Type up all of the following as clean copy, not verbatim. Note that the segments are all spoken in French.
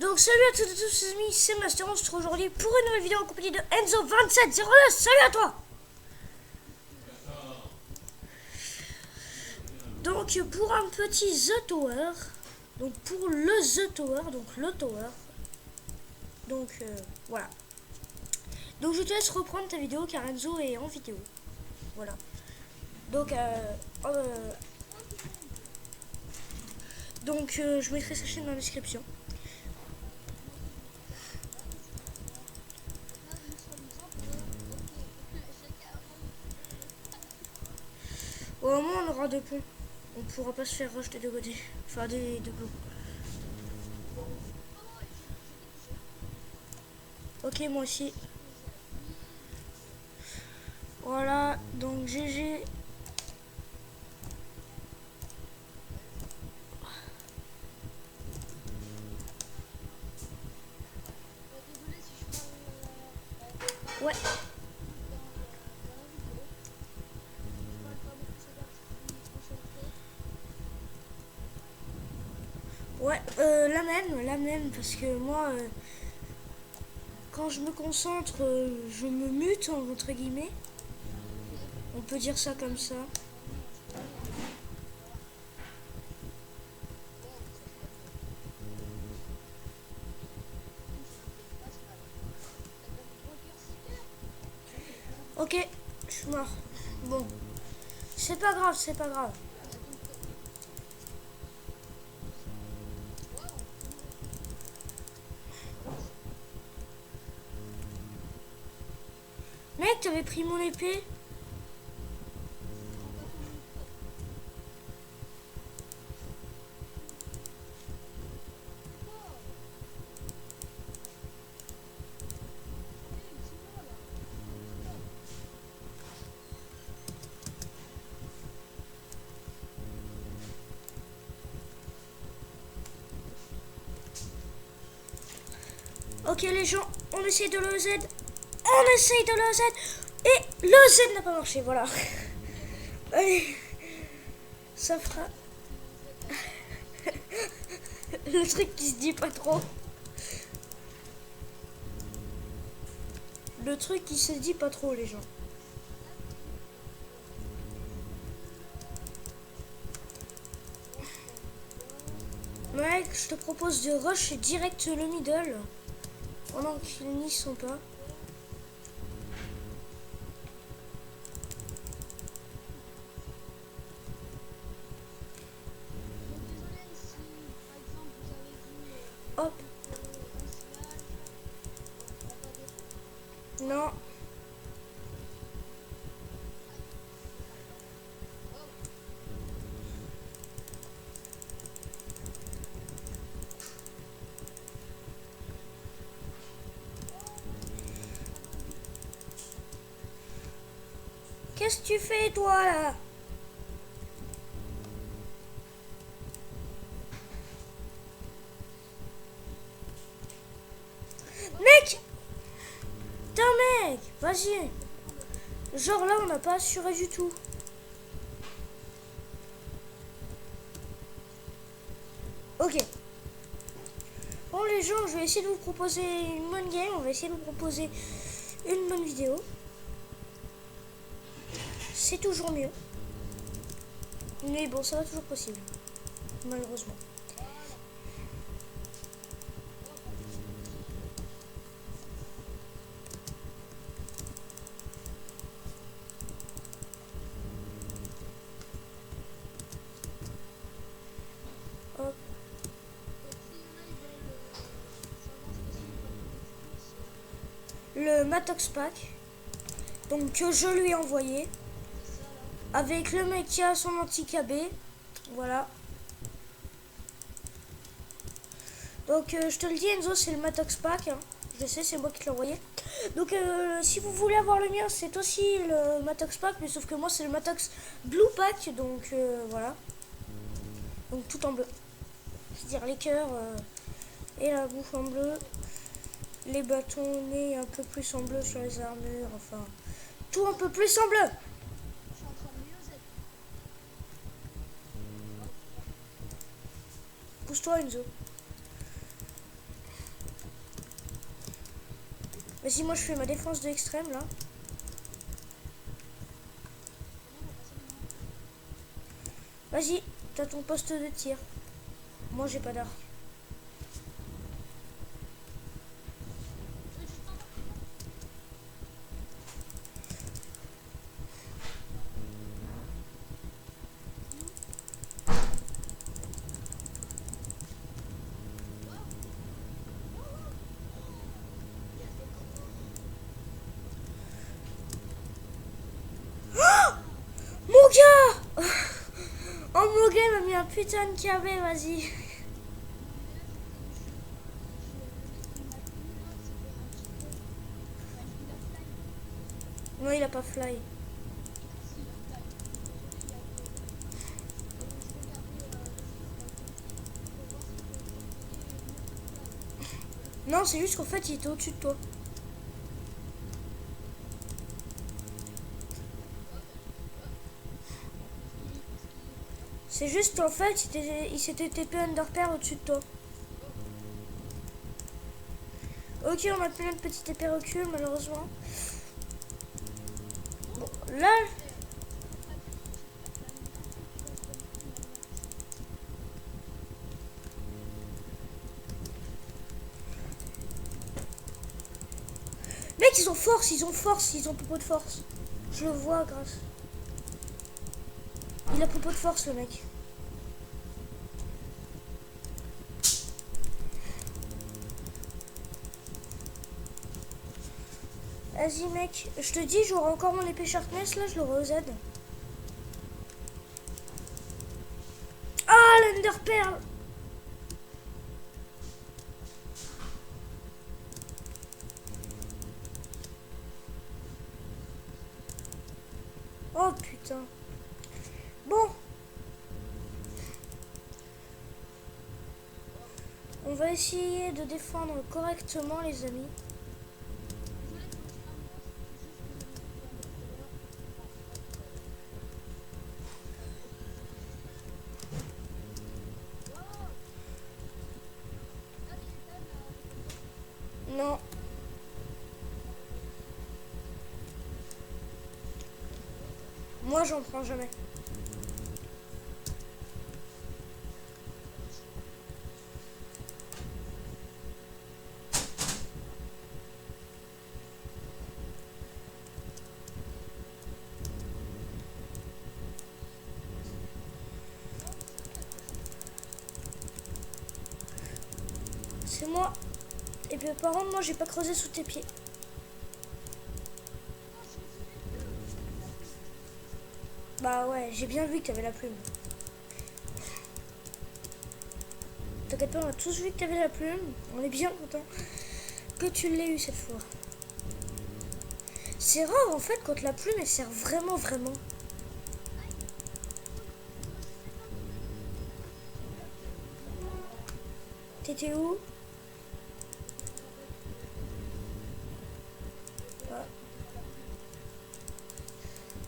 Donc salut à toutes et tous les amis, c'est Master, on se retrouve aujourd'hui pour une nouvelle vidéo en compagnie de Enzo2709. Salut à toi. Donc pour un petit The Tower, donc pour le The Tower, donc le Tower, donc voilà. Donc je te laisse reprendre ta vidéo car Enzo est en vidéo, voilà. Donc je mettrai sa chaîne dans la description. Au moins on aura deux ponts. On pourra pas se faire rush des deux côtés. Enfin des deux blocs. Ok, moi aussi. Voilà, donc GG. Ouais. Ouais, la même, parce que moi, quand je me concentre, je me mute, entre guillemets. On peut dire ça comme ça. Ok, je suis mort. Bon, c'est pas grave, c'est pas grave. Mec, t'avais pris mon épée? Ok les gens, on essaye de le Z. On essaye de le Z. Et le Z n'a pas marché, voilà. Allez. Ça fera... le truc qui se dit pas trop. Le truc qui se dit pas trop les gens. Mec, je te propose de rush direct le middle. Pendant qu'ils n'y sont pas. Hop. Non. Qu'est-ce que tu fais toi là? Mec! Putain mec! Vas-y! Genre là on n'a pas assuré du tout. Ok. Bon les gens, je vais essayer de vous proposer une bonne game. On va essayer de vous proposer une bonne vidéo. C'est toujours mieux. Mais bon, ça va toujours possible. Malheureusement. Hop. Le Matox Pack. Donc que je lui ai envoyé. Avec le mec qui a son anti-KB. Voilà. Donc je te le dis Enzo, c'est le Matox Pack. Hein. Je sais, c'est moi qui l'ai envoyé. Donc si vous voulez avoir le mien, c'est aussi le Matox Pack. Mais sauf que moi c'est le Matox Blue Pack. Donc voilà. Donc tout en bleu. C'est-à-dire les cœurs et la bouffe en bleu. Les bâtonnets un peu plus en bleu sur les armures. Enfin, tout un peu plus en bleu. pousse-toi Enzo. Vas-y, moi je fais ma défense de l'extrême là. Vas-y, t'as ton poste de tir. Moi j'ai pas d'arc. Mon gars. Oh mon gars il m'a mis un putain de KB, vas-y. Non, il a pas fly. Non, c'est juste qu'en fait il était au-dessus de toi. C'est juste qu'en fait il s'était TP underpair au-dessus de toi. Ok, on a plein de petits épées recul malheureusement. Bon, là. Mec, ils ont force, ils ont popo de force. Je le vois grâce. Il a popo de force le mec. Vas-y mec, je te dis, j'aurai encore mon épée Sharpness là, je l'aurai au Z. Ah, l'Enderpearl. Oh putain. Bon. On va essayer de défendre correctement les amis. Non. Moi j'en prends jamais. C'est moi. Et puis par contre moi j'ai pas creusé sous tes pieds. Bah ouais, j'ai bien vu que t'avais la plume. T'inquiète pas, on a tous vu que t'avais la plume. On est bien content que tu l'aies eu cette fois. C'est rare en fait quand la plume elle sert vraiment. T'étais où? Ah.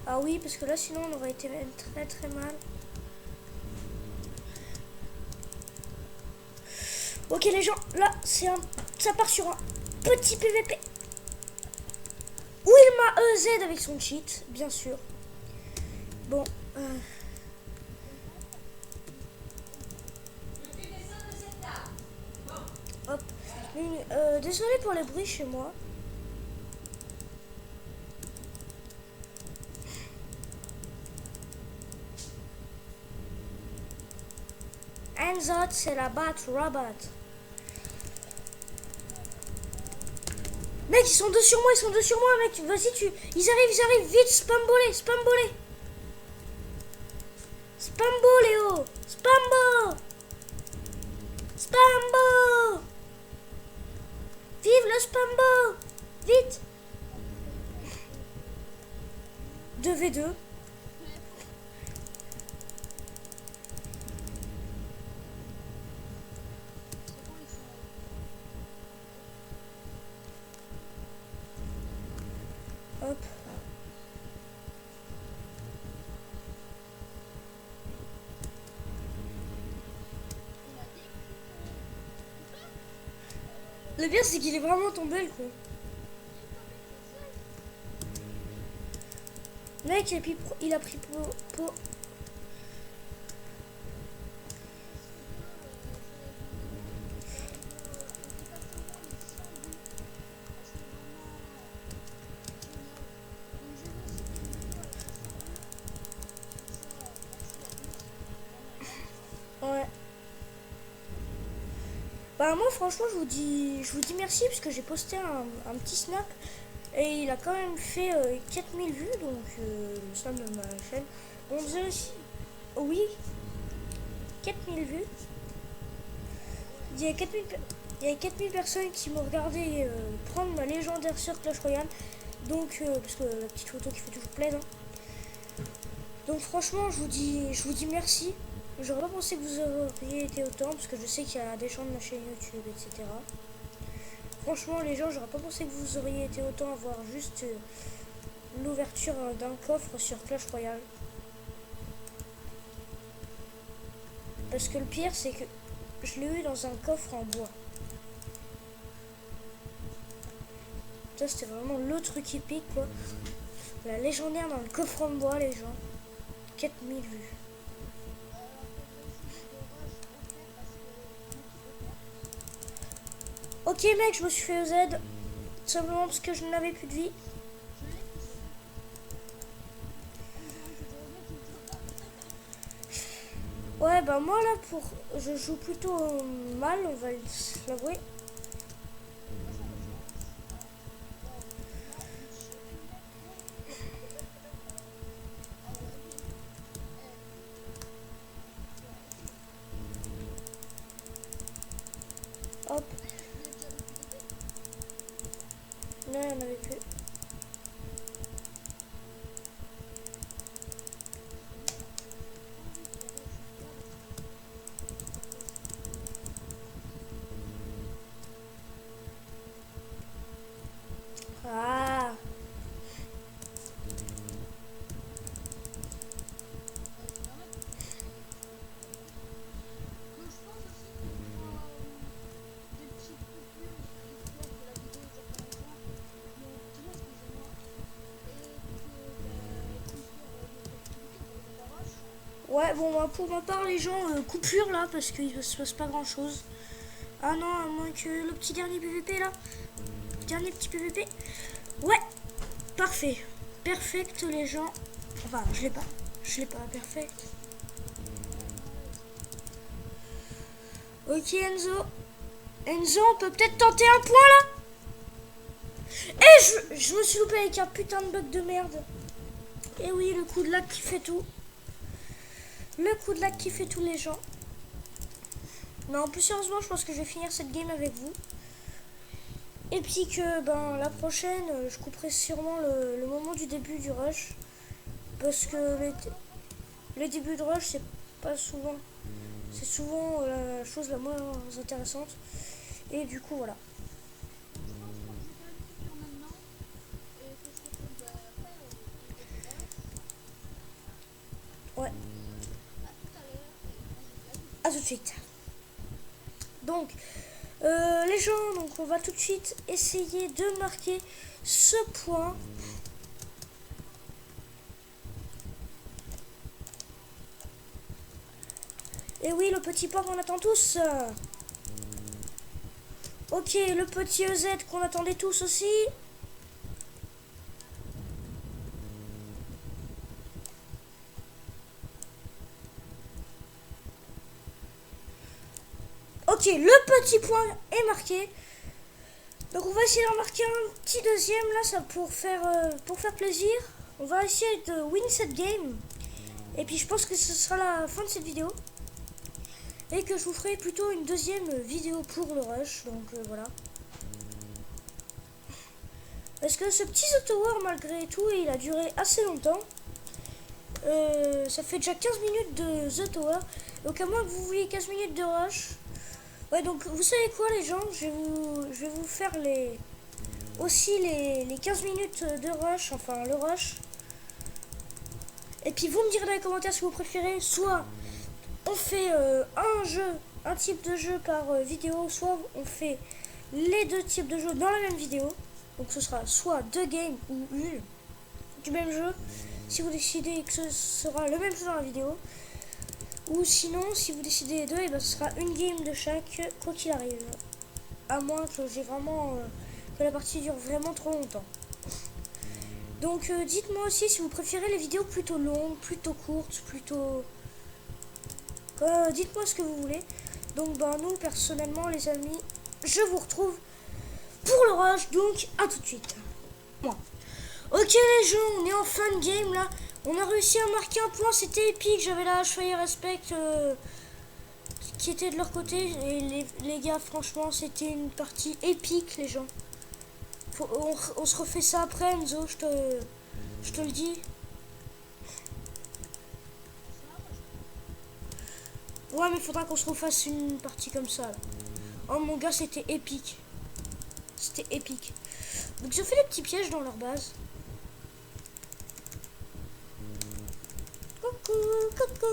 Ah oui, parce que là sinon on aurait été très mal. Ok les gens, là ça part sur un petit PVP. Où il m'a EZ avec son cheat, bien sûr. Bon. Hop. Désolé pour les bruits chez moi. Hands c'est la batte robot. Mec, ils sont deux sur moi, mec. Vas-y, ils arrivent, vite, spambolé. Spambo, Léo. Spambo. Vive le spambo. Vite. 2v2. Hop. Le pire, c'est qu'il est vraiment tombé, le con. Mec, il a pris pour... Ouais. Bah moi franchement je vous dis merci parce que j'ai posté un petit snap et il a quand même fait 4000 vues donc ça de ma chaîne. On faisait aussi oui 4000 vues. Il y a 4000 il y a 4000 personnes qui m'ont regardé prendre ma légendaire sur Clash Royale. Donc parce que la petite photo qui fait toujours plaisir. Donc franchement je vous dis merci. J'aurais pas pensé que vous auriez été autant parce que je sais qu'il y a des gens de ma chaîne YouTube, etc. Franchement les gens, j'aurais pas pensé que vous auriez été autant à voir juste l'ouverture d'un coffre sur Clash Royale. Parce que le pire c'est que je l'ai eu dans un coffre en bois. Ça c'était vraiment le truc épique quoi. La légendaire dans le coffre en bois les gens. 4000 vues. Ok mec, je me suis fait EZ simplement parce que je n'avais plus de vie. Ouais bah moi là je joue plutôt mal, on va l'avouer. Hop. Non, il n'y en avait plus. Ah. Ouais, bon, bah, pour ma part, les gens, coupure là, parce qu'il ne se passe pas grand chose. Ah non, à moins que le petit dernier PVP là. Dernier petit PVP. Ouais, parfait. Perfect, les gens. Enfin, je l'ai pas. Je l'ai pas, perfect. Ok, Enzo. Enzo, on peut peut-être tenter un point là. Eh, je me suis loupé avec un putain de bug de merde. Et oui, le coup de lag qui fait tout. Le coup de lag qui fait tous les gens. Mais en plus sérieusement je pense que je vais finir cette game avec vous. Et puis que ben la prochaine je couperai sûrement le moment du début du rush. Parce que le début de rush c'est pas souvent. C'est souvent la chose la moins intéressante. Et du coup voilà. Ouais. À tout de suite. Donc les gens, donc on va tout de suite essayer de marquer ce point. Et oui, le petit point qu'on attend tous. Ok, le petit EZ qu'on attendait tous aussi. Ok, le petit point est marqué. Donc on va essayer d'en marquer un petit deuxième là, ça pour faire plaisir. On va essayer de win cette game. Et puis je pense que ce sera la fin de cette vidéo. Et que je vous ferai plutôt une deuxième vidéo pour le rush. Donc voilà. Parce que ce petit The Tower malgré tout, il a duré assez longtemps. Ça fait déjà 15 minutes de The Tower. Donc à moins que vous vouliez 15 minutes de rush. Ouais, donc vous savez quoi les gens, je vais vous faire aussi les 15 minutes de rush, enfin le rush. Et puis vous me direz dans les commentaires si vous préférez, soit on fait un type de jeu par vidéo, soit on fait les deux types de jeux dans la même vidéo. Donc ce sera soit deux games ou une du même jeu. Si vous décidez que ce sera le même jeu dans la vidéo. Ou sinon, si vous décidez les deux, et ben, ce sera une game de chaque, quoi qu'il arrive. À moins que j'ai vraiment que la partie dure vraiment trop longtemps. Donc dites-moi aussi si vous préférez les vidéos plutôt longues, plutôt courtes, plutôt... dites-moi ce que vous voulez. Donc bah nous personnellement les amis, je vous retrouve pour le rush, donc à tout de suite. Bon. Ok les gens, on est en fin de game là. On a réussi à marquer un point, c'était épique. J'avais la Fire Respect qui était de leur côté. Et les gars, franchement, c'était une partie épique les gens. On se refait ça après Enzo, je te le dis. Ouais mais faudra qu'on se refasse une partie comme ça là. Oh mon gars, c'était épique. C'était épique. Donc ils ont fait des petits pièges dans leur base. Coucou, coucou.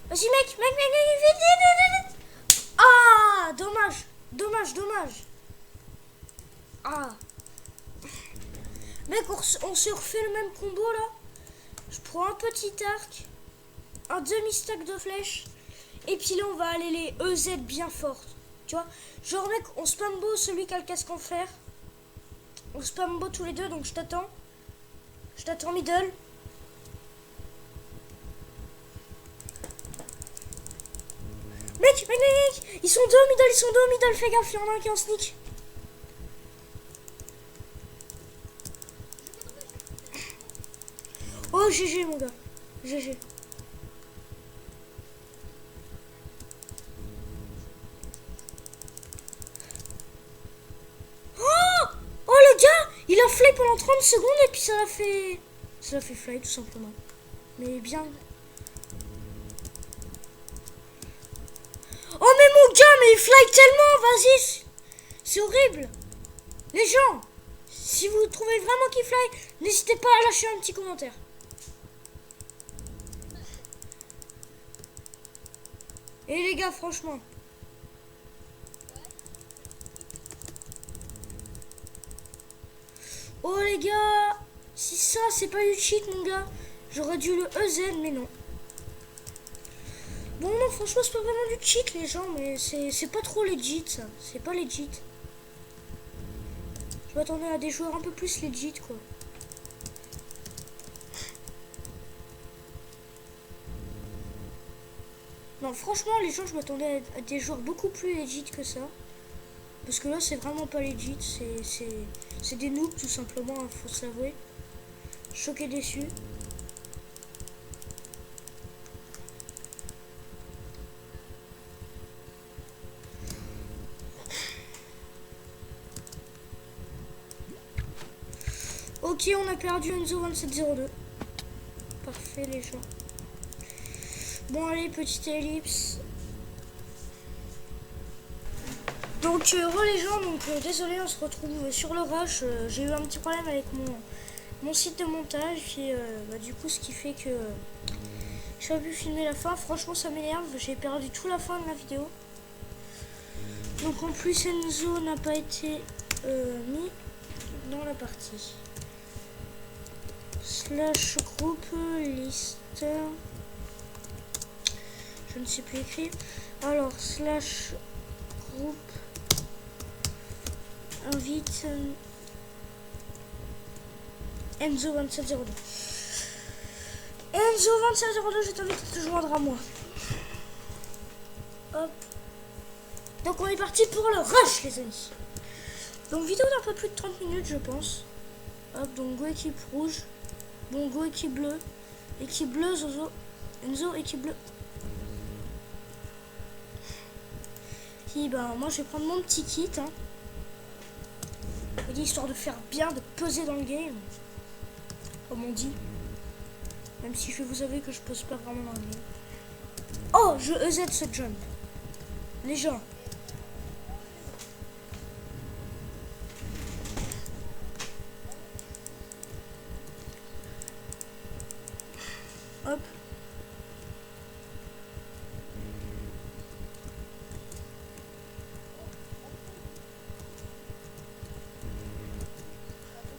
Vas-y mec, vite. Ah, dommage. Ah. Mec, on se refait le même combo là. Je prends un petit arc, un demi-stack de flèches, et puis là on va aller les EZ bien fortes. Tu vois, genre mec, on spambo celui qui a le casque en fer. On spambo tous les deux, donc je t'attends. Je t'attends middle. Mec, ils sont deux au middle, fais gaffe, il y en a un qui est en sneak. Oh GG mon gars, GG. Oh le gars, il a fly pendant 30 secondes et puis ça l'a fait fly tout simplement. Mais bien. Oh mais mon gars, mais il fly tellement, vas-y. C'est horrible. Les gens, si vous trouvez vraiment qu'il fly, n'hésitez pas à lâcher un petit commentaire. Et les gars, franchement. Oh les gars, si ça c'est pas du cheat mon gars, j'aurais dû le EZ mais non. Bon non, franchement c'est pas vraiment du cheat les gens, mais c'est pas trop legit ça, c'est pas legit. Je m'attendais à des joueurs un peu plus legit quoi. Non franchement les gens, je m'attendais à des joueurs beaucoup plus legit que ça. Parce que là c'est vraiment pas legit, c'est des noobs tout simplement, hein, faut s'avouer. Choqué, déçu. Ok, on a perdu Enzo 2702. Parfait les gens. Bon allez, petite ellipse. Donc les gens, désolé, on se retrouve sur le rush. J'ai eu un petit problème avec mon site de montage et du coup ce qui fait que je n'ai pas pu filmer la fin. Franchement ça m'énerve, j'ai perdu toute la fin de la vidéo. Donc en plus Enzo n'a pas été mis dans la partie. Slash groupe liste. Je ne sais plus écrire. Alors slash groupe invite Enzo 2702. Enzo 2702, je t'invite à te joindre à moi. Hop. Donc on est parti pour le rush les amis. Donc vidéo d'un peu plus de 30 minutes je pense. Hop, donc go équipe rouge. Bon go équipe bleue. Équipe bleue, Zozo. Enzo, équipe bleue. Puis ben moi je vais prendre mon petit kit hein. Histoire de faire bien, de peser dans le game. Comme on dit. Même si je vais vous avouer que je pose pas vraiment dans le game. Oh, je EZ ce jump. Les gens.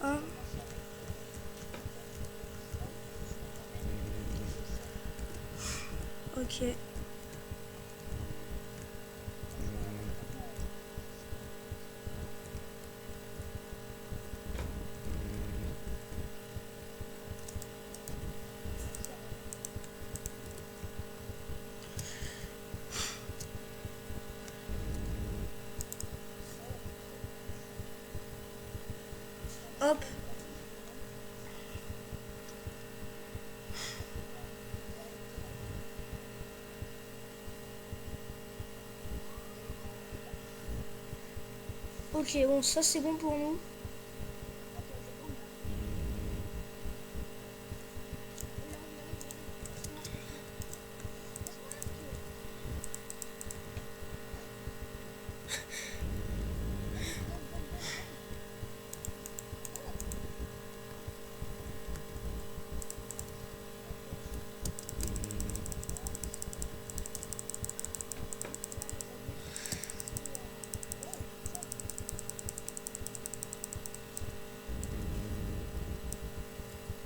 1. Ok. Hop. Ok, bon, ça c'est bon pour nous.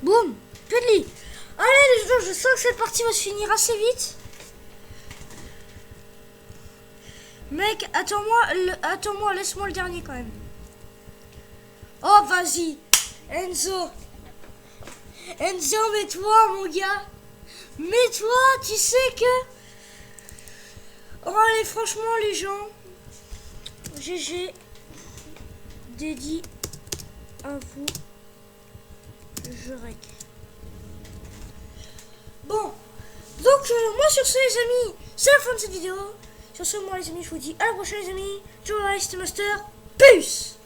Boum, Pudli. Allez les gens, je sens que cette partie va se finir assez vite. Mec, attends-moi, laisse-moi le dernier quand même. Oh, vas-y, Enzo. Enzo, mets-toi, mon gars. Mets-toi, tu sais que... Oh, allez, franchement, les gens. GG. Dédié à vous. Je rec. Bon, donc moi sur ce les amis, c'est la fin de cette vidéo. Sur ce moi les amis, je vous dis à la prochaine les amis. Ciao, c'était Master. Peace.